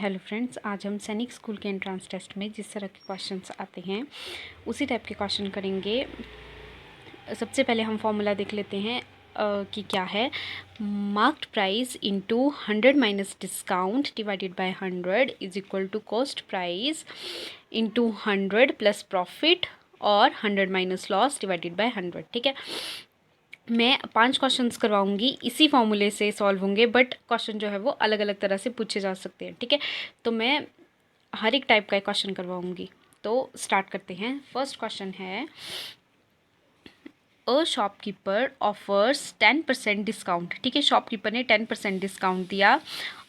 Hello friends, आज हम सैनिक स्कूल के एंट्रेंस टेस्ट में जिस तरह के क्वेश्चंस आते हैं उसी टाइप के क्वेश्चन करेंगे। सबसे पहले हम फॉर्मूला देख लेते हैं कि क्या है। Marked price into 100 minus discount divided by 100 is equal to cost price into 100 plus profit और 100 माइनस लॉस डिवाइडेड बाय 100। ठीक है, मैं 5 क्वेश्चंस करवाऊंगी, इसी फॉर्मूले से सॉल्व होंगे, बट क्वेश्चन जो है वो अलग अलग तरह से पूछे जा सकते हैं। ठीक है, तो मैं हर एक टाइप का क्वेश्चन करवाऊंगी। तो स्टार्ट करते हैं। फर्स्ट क्वेश्चन है, अ शॉपकीपर ऑफर्स 10% डिस्काउंट। ठीक है, शॉपकीपर ने 10% डिस्काउंट दिया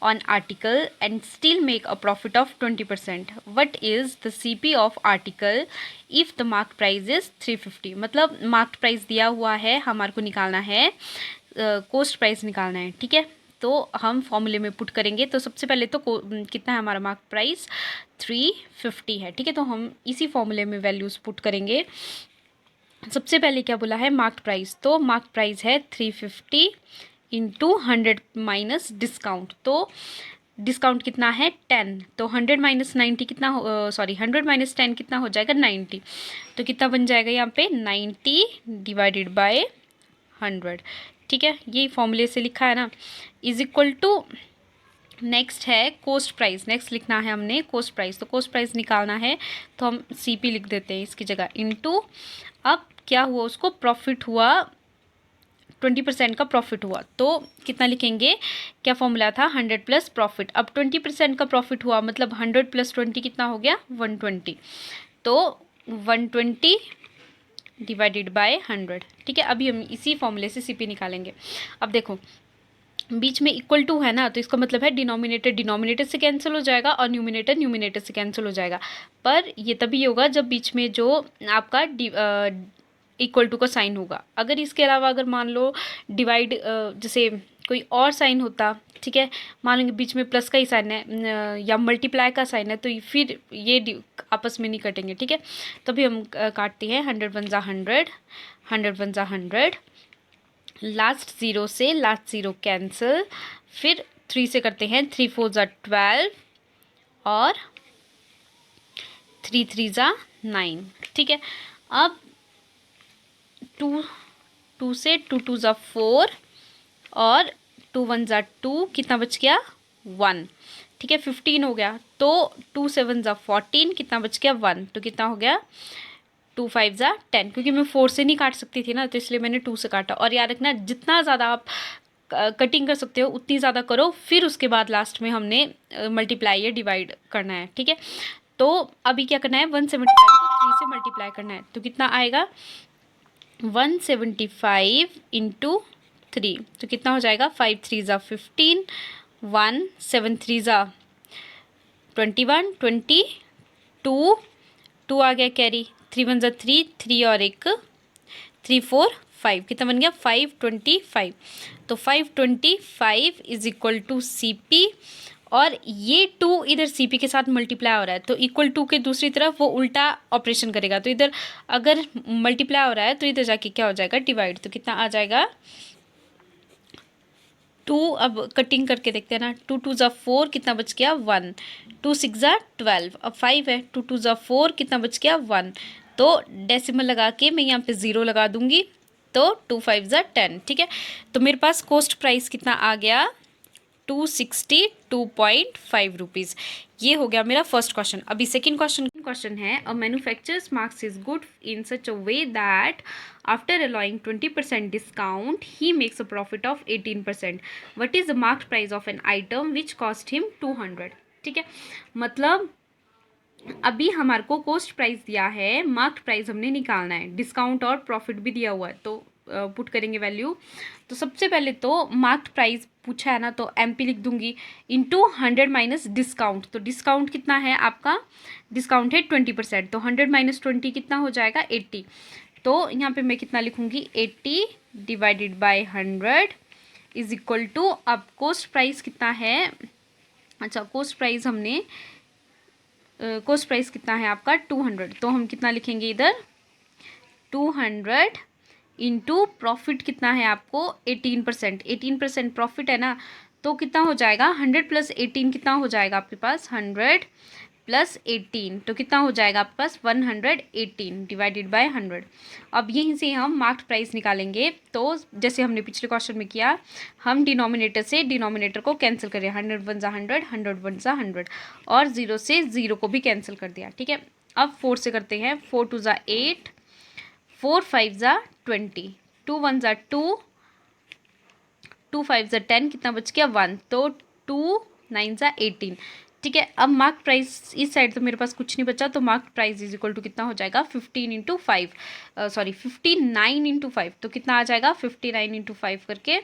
on article and still make a profit of 20%। What is the CP of article if the mark price is 350। मतलब मार्क प्राइस दिया हुआ है, हमारे को निकालना है, कॉस्ट प्राइस निकालना है। ठीक है, तो हम फॉर्मूले में पुट करेंगे। तो सबसे पहले तो कितना है हमारा मार्क प्राइस, 350 है। ठीक है, तो हम इसी फॉर्मूले में वैल्यूज़ पुट करेंगे। सबसे पहले क्या बोला है, मार्क प्राइस, तो मार्क प्राइस है 350 इंटू 100 माइनस डिस्काउंट। तो डिस्काउंट कितना है 10, तो 100 माइनस 90 कितना 100 माइनस 10 कितना हो जाएगा 90। तो कितना बन जाएगा यहाँ पे 90 डिवाइडेड बाय 100। ठीक है, यही फॉर्मूले से लिखा है ना, इज इक्वल टू, नेक्स्ट है कोस्ट प्राइस। नेक्स्ट लिखना है हमने कोस्ट प्राइस, तो कोस्ट प्राइस निकालना है तो हम सीपी लिख देते हैं इसकी जगह, इनटू, अब क्या हुआ, उसको प्रॉफिट हुआ, 20% का प्रॉफिट हुआ, तो कितना लिखेंगे, क्या फॉर्मूला था 100 प्लस प्रॉफिट। अब 20% का प्रॉफिट हुआ, मतलब 100 प्लस 20 कितना हो गया 120। तो 120 डिवाइडेड बाय 100। ठीक है, अभी हम इसी फॉर्मूले से सीपी निकालेंगे। अब देखो, बीच में इक्वल टू है ना, तो इसका मतलब है डिनोमिनेटर डिनोमिनेटर से कैंसिल हो जाएगा और न्यूमिनेटर न्यूमिनेटर से कैंसिल हो जाएगा। पर ये तभी होगा जब बीच में जो आपका इक्वल टू का साइन होगा। अगर इसके अलावा अगर मान लो डिवाइड जैसे कोई और साइन होता, ठीक है, मान लो बीच में प्लस का ही साइन है या मल्टीप्लाई का साइन है, तो फिर ये आपस में नहीं कटेंगे। ठीक है, तभी हम काटते हैं 100 वन ज़ा 100, 100 वन ज़ा 100, लास्ट ज़ीरो से लास्ट ज़ीरो कैंसिल, फिर 3 से करते हैं, 3 4 ज़ा 12 और 3 3 ज़ा 9। ठीक है, अब 2 से 2 2 ज़ा 4 और 2 1 ज़ा 2, कितना बच गया 1। ठीक है, 15 हो गया, तो 2 7 ज़ा 14, कितना बच गया 1, तो कितना हो गया 2 5 ज़ा 10। क्योंकि मैं 4 से नहीं काट सकती थी ना, तो इसलिए मैंने 2 से काटा। और याद रखना, जितना ज़्यादा आप कटिंग कर सकते हो उतनी ज़्यादा करो, फिर उसके बाद लास्ट में हमने मल्टीप्लाई या डिवाइड करना है। ठीक है, तो अभी क्या करना है, 175 को 3 से मल्टीप्लाई करना है, तो कितना आएगा 175 इंटू 3, तो कितना हो जाएगा 5 3 ज़ा 15, 1 7 3 ज़ा 21, 22, 2 आ गया कैरी, 3 1 ज़ा 3, 3 और एक 3 4 5, कितना बन गया 525। तो 525 is equal to C P, और ये 2 इधर सी पी के साथ मल्टीप्लाई हो रहा है, तो इक्वल टू के दूसरी तरफ वो उल्टा ऑपरेशन करेगा। तो इधर अगर मल्टीप्लाई हो रहा है तो इधर जाके क्या हो जाएगा डिवाइड, तो कितना आ जाएगा 2। अब कटिंग करके देखते हैं ना, 2 2 ज़ा 4, कितना बच गया 1, 2 6 ज़ा 12, अब 5 है, 2 2 ज़ा 4, कितना बच गया 1। तो डेसिमल लगा के मैं यहाँ पे 0 लगा दूंगी, तो 2 5 ज़ा 10। ठीक है, तो मेरे पास कॉस्ट प्राइस कितना आ गया 262.5 रुपीज़। ये हो गया मेरा फर्स्ट क्वेश्चन। अभी सेकंड क्वेश्चन है, a manufacturer's marks is good in such a way that after allowing 20% discount he makes a profit of 18%। What is the mark price of an item which cost him 200। ठीक है, मतलब अभी हमारे को cost price दिया है, mark price हमने निकालना है, डिस्काउंट और प्रॉफिट भी दिया हुआ है, तो पुट करेंगे वैल्यू। तो सबसे पहले तो मार्क प्राइस पूछा है ना, तो एमपी लिख दूंगी इंटू 100 माइनस डिस्काउंट। तो डिस्काउंट कितना है आपका, डिस्काउंट है 20%, तो 100 माइनस 20 कितना हो जाएगा 80। तो यहाँ पे मैं कितना लिखूंगी 80 divided by 100 is equal to, अब कॉस्ट प्राइस कितना है, अच्छा कॉस्ट प्राइस हमने कॉस्ट प्राइस कितना है आपका 200, तो हम कितना लिखेंगे इधर 200 इंटू प्रॉफिट कितना है आपको 18%, 18% प्रॉफिट है ना, तो कितना हो जाएगा 100 प्लस 18 कितना हो जाएगा आपके पास 100 प्लस 18 तो कितना हो जाएगा आपके पास 118 डिवाइडेड बाय 100। अब यहीं से हम मार्क्ड प्राइस निकालेंगे। तो जैसे हमने पिछले क्वेश्चन में किया, हम डिनोमिनेटर से डिनोमिनेटर को कैंसिल करें, 100 वन ज़ा 100, 100 वन ज़ा 100 और 0 से 0 को भी कैंसिल कर दिया। ठीक है, अब 4 से करते हैं, 4 टू ज़ा 8, 4 5 ज़ा 20, 2 1 ज़ा 2, 2 5 ज़ा 10 कितना बच गया 1, तो 2 9 ज़ा 18। ठीक है, अब मार्क प्राइस इस साइड तो मेरे पास कुछ नहीं बचा, तो mark price is equal to कितना हो जाएगा 15 इंटू 5, सॉरी 59 इंटू 5, तो कितना आ जाएगा 59 इंटू 5 करके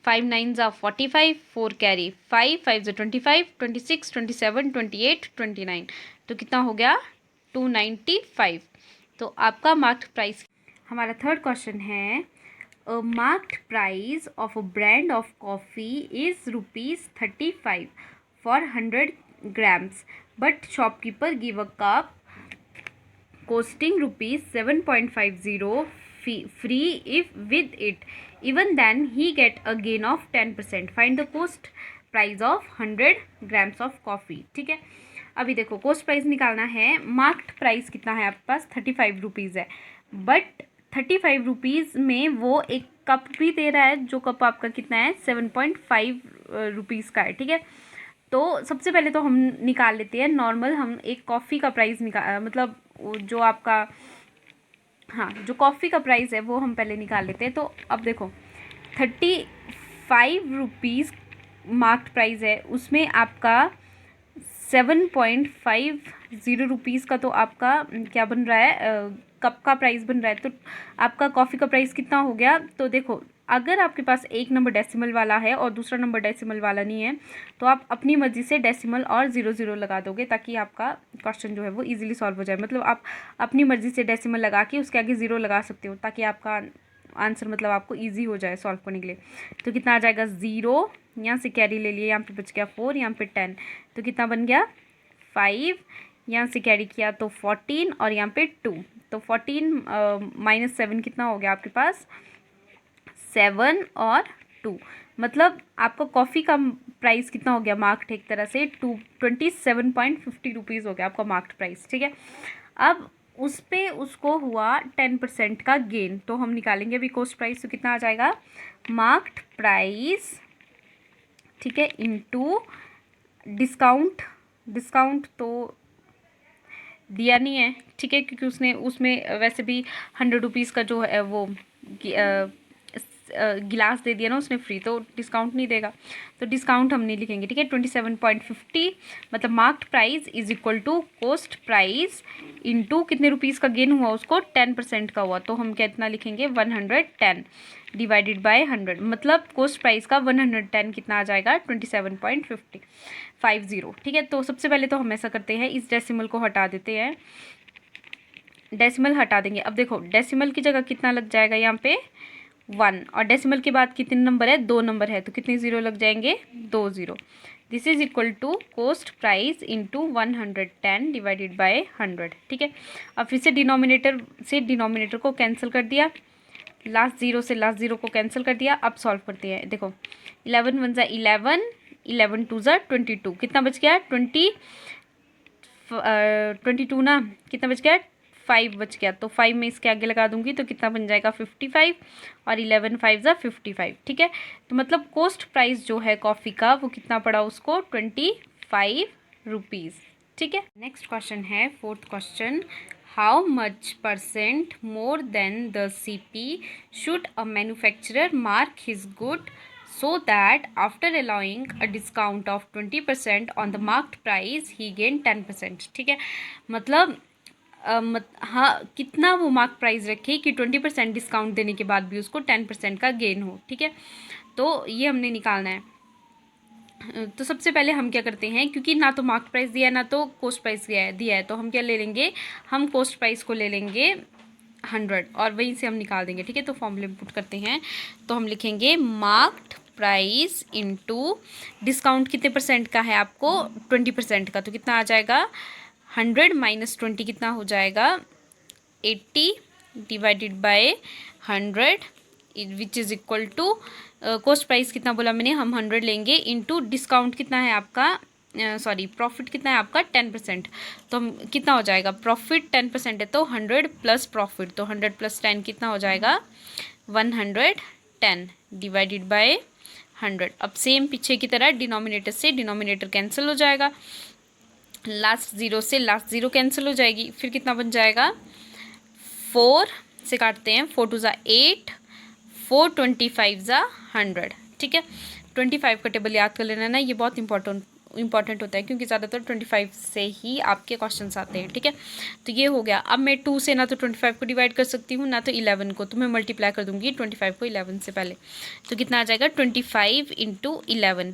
5 9 ज़ा 45, 4 कैरी 5 5 ज़ा 25, 26 27 28 29, तो कितना हो गया 295। तो आपका मार्क्ड प्राइस। हमारा थर्ड क्वेश्चन है, a marked price of a brand of coffee is ₹35 for 100 grams, but shopkeeper give a cup costing ₹7.50 free if with it. Even then he get a gain of 10%. Find the cost price of 100 grams of coffee. ठीक है, अभी देखो cost price निकालना है। Marked price कितना है आपके पास 35 rupees है, बट 35 रुपीज़ में वो एक कप भी दे रहा है, जो कप आपका कितना है 7.5 रुपीज़ का है। ठीक है, तो सबसे पहले तो हम निकाल लेते हैं नॉर्मल, हम एक कॉफ़ी का प्राइस मतलब जो आपका, हाँ, जो कॉफ़ी का प्राइस है वो हम पहले निकाल लेते हैं। तो अब देखो 35 रुपीज़ मार्क्ड प्राइस है, उसमें आपका 7.50 रुपीज़ का तो आपका क्या बन रहा है, कप का प्राइस बन रहा है। तो आपका कॉफ़ी का प्राइस कितना हो गया, तो देखो अगर आपके पास एक नंबर डेसिमल वाला है और दूसरा नंबर डेसिमल वाला नहीं है, तो आप अपनी मर्ज़ी से डेसिमल और 0 लगा दोगे, ताकि आपका क्वेश्चन जो है वो इजीली सॉल्व हो जाए। मतलब आप अपनी मर्ज़ी से डेसिमल लगा के उसके आगे 0 लगा सकते हो, ताकि आपका आंसर मतलब आपको ईजी हो जाए सॉल्व करने के लिए। तो कितना आ जाएगा 0, यहाँ से कैरी ले लिए, यहाँ पे बच गया 4, यहाँ पे 10, तो कितना बन गया 5, यहाँ से कैरी किया तो 14 और यहाँ पे 2, तो 14 माइनस 7 कितना हो गया आपके पास 7 और 2, मतलब आपका कॉफ़ी का प्राइस कितना हो गया मार्क्ड एक तरह से 27.50 रुपीज़ हो गया आपका मार्क्ड प्राइस। ठीक है, अब उस पर उसको हुआ 10% का गेन, तो हम निकालेंगे अभी कॉस्ट प्राइस, तो कितना आ जाएगा मार्क्ड प्राइस, ठीक है, इनटू डिस्काउंट तो दिया नहीं है। ठीक है, क्योंकि उसमें वैसे भी 100 रुपीज़ का जो है वो गिलास दे दिया ना उसने फ्री, तो डिस्काउंट नहीं देगा, तो डिस्काउंट हम नहीं लिखेंगे। ठीक है, 27.50 मतलब marked price is equal to cost price into कितने रुपीज़ का गेन हुआ उसको 10% का हुआ, तो हम कितना लिखेंगे 110 डिवाइडेड बाय 100, मतलब कॉस्ट प्राइस का 110 कितना आ जाएगा 27.50। ठीक है, तो सबसे पहले तो हम ऐसा करते हैं, इस डेसिमल को हटा देते हैं, डेसिमल हटा देंगे। अब देखो डेसिमल की जगह कितना लग जाएगा यहाँ पे 1, और डेसिमल के बाद कितने नंबर है 2 नंबर है, तो कितने 0 लग जाएंगे 2 0। This is equal to cost price into 110 divided by 100। ठीक है, अब फिर से डिनोमिनेटर को कैंसिल कर दिया, लास्ट 0 से लास्ट 0 को कैंसिल कर दिया। अब सॉल्व करते हैं, देखो 11 1 ज़ा 11, 11 2 ज़ा 22, कितना बच गया 22 ना, कितना बच गया 5 बच गया, तो 5 में इसके आगे लगा दूंगी तो कितना बन जाएगा 55, और 11 5 ज़ा 55। ठीक है, तो मतलब कॉस्ट प्राइस जो है कॉफ़ी का वो कितना पड़ा उसको 25 रुपीज़। ठीक है, नेक्स्ट क्वेश्चन है fourth question, how much percent more than the CP should a manufacturer mark his good so that after allowing a discount of 20% on the marked price he gain 10%। ठीक है, मतलब हाँ कितना वो mark price रखे कि 20% discount देने के बाद भी उसको 10% का गेन हो। ठीक है, तो ये हमने निकालना है। तो सबसे पहले हम क्या करते हैं, क्योंकि ना तो मार्क प्राइस दिया है ना तो कॉस्ट प्राइस दिया है, तो हम क्या ले लेंगे, हम कॉस्ट प्राइस को ले लेंगे 100 और वहीं से हम निकाल देंगे। ठीक है, तो फॉर्मूले में पुट करते हैं, तो हम लिखेंगे मार्क्ड प्राइस इनटू डिस्काउंट कितने परसेंट का है आपको 20% का, तो कितना आ जाएगा 100 माइनस 20 कितना हो जाएगा 80 divided by 100 which is equal to cost price कितना बोला मैंने, हम 100 लेंगे इंटू डिस्काउंट कितना है आपका, सॉरी प्रॉफिट कितना है आपका 10%। तो हम कितना हो जाएगा, प्रॉफिट 10% है तो 100 प्लस प्रॉफिट, तो 100 प्लस 10 कितना हो जाएगा 110 डिवाइडेड बाय 100। अब सेम पीछे की तरह डिनोमिनेटर से डिनोमिनेटर कैंसिल हो जाएगा, लास्ट ज़ीरो से लास्ट ज़ीरो कैंसिल हो जाएगी, फिर कितना बन जाएगा 4 से काटते हैं, 4 टू ज़ा 8, 4 25 ज़ा 100। ठीक है, 25 का टेबल याद कर लेना ना, ये बहुत इंपॉर्टेंट होता है क्योंकि ज़्यादातर 25 से ही आपके क्वेश्चंस आते हैं। ठीक है, तो ये हो गया। अब मैं 2 से ना तो 25 को डिवाइड कर सकती हूँ ना तो 11 को, तो मैं मल्टीप्लाई कर दूंगी 25 को 11 से पहले। तो कितना आ जाएगा 25 इंटू 11,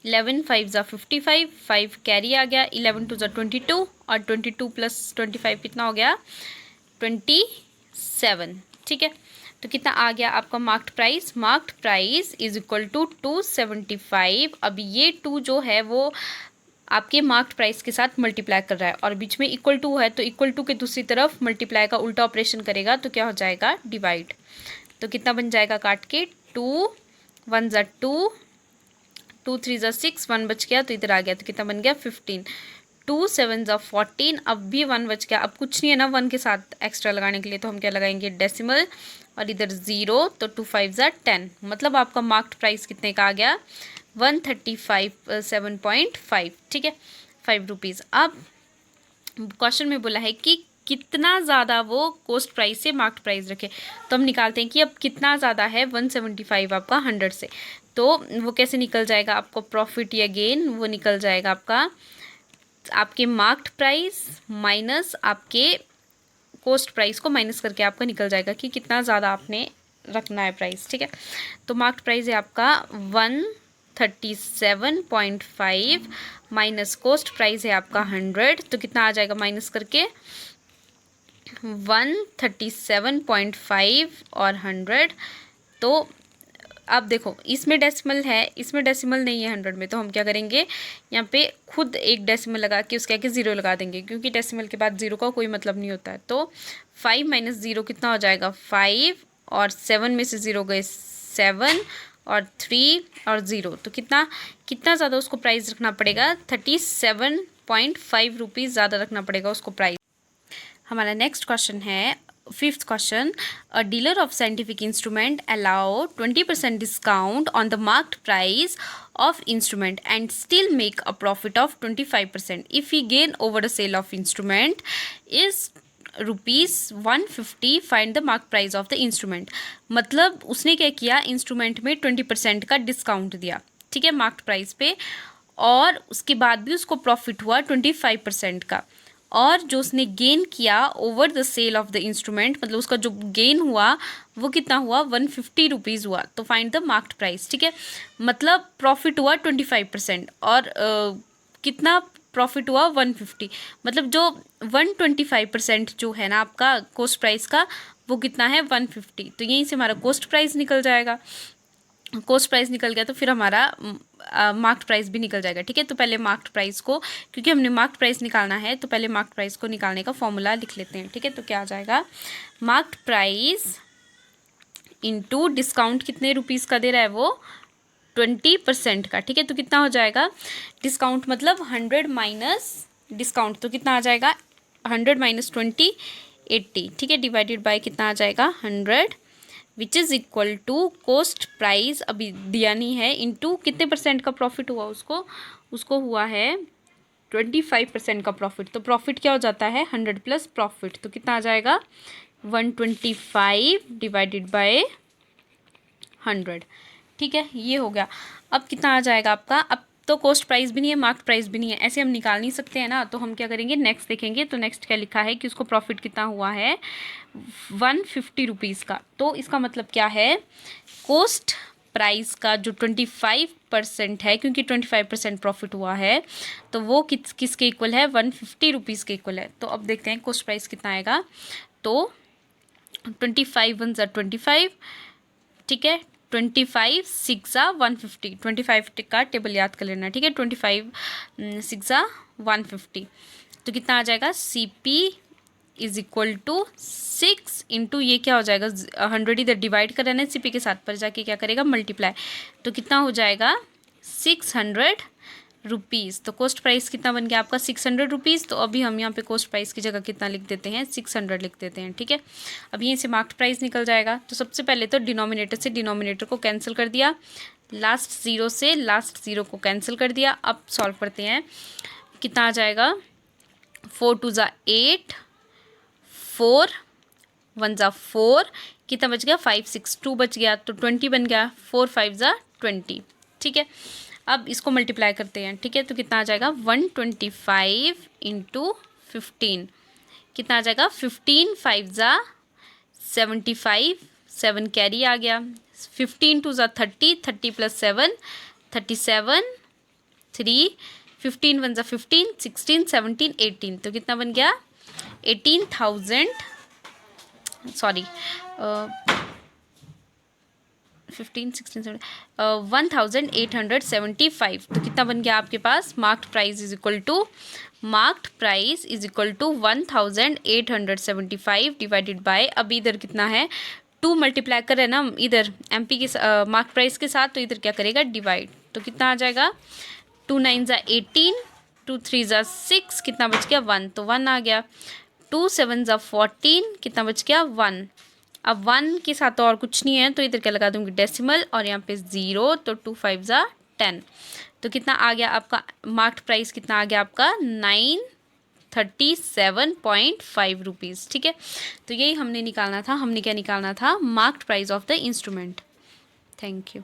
11 5 ज़ा 55, 5 कैरी आ गया, 11 टू ज़ा 22 और 22 प्लस 25 कितना हो गया 27। ठीक है, तो कितना आ गया आपका marked price is equal to 275। अब ये 2 जो है वो आपके मार्क्ड प्राइस के साथ मल्टीप्लाई कर रहा है और बीच में इक्वल टू है, तो इक्वल टू के दूसरी तरफ मल्टीप्लाई का उल्टा ऑपरेशन करेगा तो क्या हो जाएगा डिवाइड। तो कितना बन जाएगा काट के 2 1 ज़ा 2, 2 3 ज़ा 6, 1 बच गया तो इधर आ गया, तो कितना बन गया 15, 2 7 ज़ा 14, अब भी 1 बच गया। अब कुछ नहीं है ना 1 के साथ एक्स्ट्रा लगाने के लिए, तो हम क्या लगाएंगे डेसिमल और इधर 0, तो 2 5 ज़ा 10, मतलब आपका मार्क्ड प्राइस कितने का आ गया 137.5। ठीक है, 5 रुपीज़। अब क्वेश्चन में बोला है कि कितना ज़्यादा वो कॉस्ट प्राइस से मार्क्ड प्राइस रखे, तो हम निकालते हैं कि अब कितना ज़्यादा है 175 आपका 100 से, तो वो कैसे निकल जाएगा आपको प्रॉफिट या गेन, वो निकल जाएगा आपके मार्क्ड प्राइस माइनस आपके कॉस्ट प्राइस को माइनस करके आपका निकल जाएगा कि कितना ज़्यादा आपने रखना है प्राइस। ठीक है, तो मार्क्ड प्राइस है आपका 137.5 माइनस कॉस्ट प्राइस है आपका 100, तो कितना आ जाएगा माइनस करके 137.5 और 100। तो अब देखो इसमें डेसिमल है, इसमें डेसिमल नहीं है 100 में, तो हम क्या करेंगे यहाँ पे खुद एक डेसिमल लगा के उसके आगे 0 लगा देंगे क्योंकि डेसिमल के बाद 0 का कोई मतलब नहीं होता है। तो 5 माइनस 0 कितना हो जाएगा 5, और 7 में से 0 गए 7 और 3 और 0, तो कितना ज़्यादा उसको प्राइस रखना पड़ेगा 37.5 रुपीज़ ज़्यादा रखना पड़ेगा उसको प्राइस। हमारा नेक्स्ट क्वेश्चन है 5th question, a dealer of scientific instrument allow 20% discount on the marked price of instrument and still make a profit of 25% if he gain over the sale of instrument is ₹150, find the mark price of the instrument. मतलब उसने क्या किया, instrument में 20% का discount दिया, ठीक है, marked price पे, और उसके बाद भी उसको प्रॉफिट हुआ 25% का, और जो उसने गेन किया over the sale of the instrument, मतलब उसका जो गेन हुआ वो कितना हुआ 150 रुपीज़ हुआ। तो फाइंड द मार्क्ड प्राइस। ठीक है, मतलब प्रॉफिट हुआ 25% और कितना प्रॉफिट हुआ 150, मतलब जो 125% जो है ना आपका कॉस्ट प्राइस का वो कितना है 150, तो यहीं से हमारा कॉस्ट प्राइस निकल जाएगा। कॉस्ट प्राइस निकल गया तो फिर हमारा मार्क्ड प्राइस भी निकल जाएगा। ठीक है, तो पहले मार्क्ड प्राइस को, क्योंकि हमने मार्क्ड प्राइस निकालना है तो पहले मार्क्ड प्राइस को निकालने का फॉर्मूला लिख लेते हैं। ठीक है, तो क्या आ जाएगा मार्क्ड प्राइस इनटू डिस्काउंट कितने रुपीज़ का दे रहा है वो 20% का। ठीक है, तो कितना हो जाएगा डिस्काउंट, मतलब 100 माइनस डिस्काउंट, तो कितना आ जाएगा 100 माइनस 20 80। ठीक है, डिवाइडेड बाय कितना आ जाएगा 100 which is equal to cost price अभी दिया नहीं है इंटू कितने परसेंट का प्रॉफिट हुआ उसको हुआ है 25% का प्रॉफिट। तो प्रॉफिट क्या हो जाता है 100 प्लस प्रॉफिट, तो कितना आ जाएगा 125 डिवाइडेड बाय 100। ठीक है, ये हो गया। अब कितना आ जाएगा आपका, अब तो कॉस्ट प्राइस भी नहीं है मार्क्ड प्राइस भी नहीं है, ऐसे हम निकाल नहीं सकते हैं ना, तो हम क्या करेंगे नेक्स्ट देखेंगे। तो नेक्स्ट क्या लिखा है कि उसको प्रॉफिट कितना हुआ है 150 रुपीज़ का। तो इसका मतलब क्या है कॉस्ट प्राइस का जो 25% है, क्योंकि 25% प्रॉफिट हुआ है तो वो किसके इक्वल है 150 रुपीज़ के इक्वल है। तो अब देखते हैं कॉस्ट प्राइस कितना आएगा, तो 25 1 ज़ा 25, ठीक है, 25 6 ज़ा 150, 25 का टेबल याद कर लेना। ठीक है, 25 6 ज़ा 150, तो कितना आ जाएगा CP is equal to 6 into ये क्या हो जाएगा 100 इधर डिवाइड कर रहे CP के साथ, पर जाके क्या करेगा मल्टीप्लाई, तो कितना हो जाएगा 600 रुपीज़। तो कॉस्ट प्राइस कितना बन गया आपका 600 रुपीज़। तो अभी हम यहाँ पे कॉस्ट प्राइस की जगह कितना लिख देते हैं 600 लिख देते हैं, ठीक है। अभी यहीं से मार्क्ड प्राइस निकल जाएगा। तो सबसे पहले तो डिनोमिनेटर से डिनोमिनेटर को कैंसिल कर दिया, लास्ट ज़ीरो से लास्ट ज़ीरो को कैंसिल कर दिया। अब सॉल्व करते हैं, कितना आ जाएगा 4 2 ज़ा 8, 4 1 ज़ा 4, कितना बच गया 5 6 2 बच गया, तो 20 बन गया, 4 5 ज़ा 20, ठीक है। अब इसको मल्टीप्लाई करते हैं, ठीक है। तो कितना आ जाएगा 125 इंटू 15, कितना आ जाएगा 15 5 ज़ा 75, 7 कैरी आ गया, 15 2 ज़ा 30, 30 प्लस 7 37, 3 15 1 ज़ा 15, 16 17 18, तो कितना बन गया 18,000 सॉरी 15 16 7 1875। तो कितना बन गया आपके पास marked price is equal to 1875 divided by, अभी इधर कितना है 2 मल्टीप्लाई कर रहे हैं ना इधर MP के मार्क्ड प्राइस के साथ, तो इधर क्या करेगा डिवाइड, तो कितना आ जाएगा 2 9 ज़ा 18, 2 3 ज़ा 6, कितना बच गया 1, तो 1 आ गया, 2 7 ज़ा 14, कितना बच गया 1। अब 1 के साथ तो और कुछ नहीं है, तो इधर क्या लगा दूंगी डेसिमल और यहाँ पे 0, तो 2 5 ज़ा 10, तो कितना आ गया आपका मार्क्ड प्राइस, कितना आ गया आपका 937.5 रुपीज़, ठीक है। तो यही हमने निकालना था, हमने क्या निकालना था marked price of the instrument. Thank you.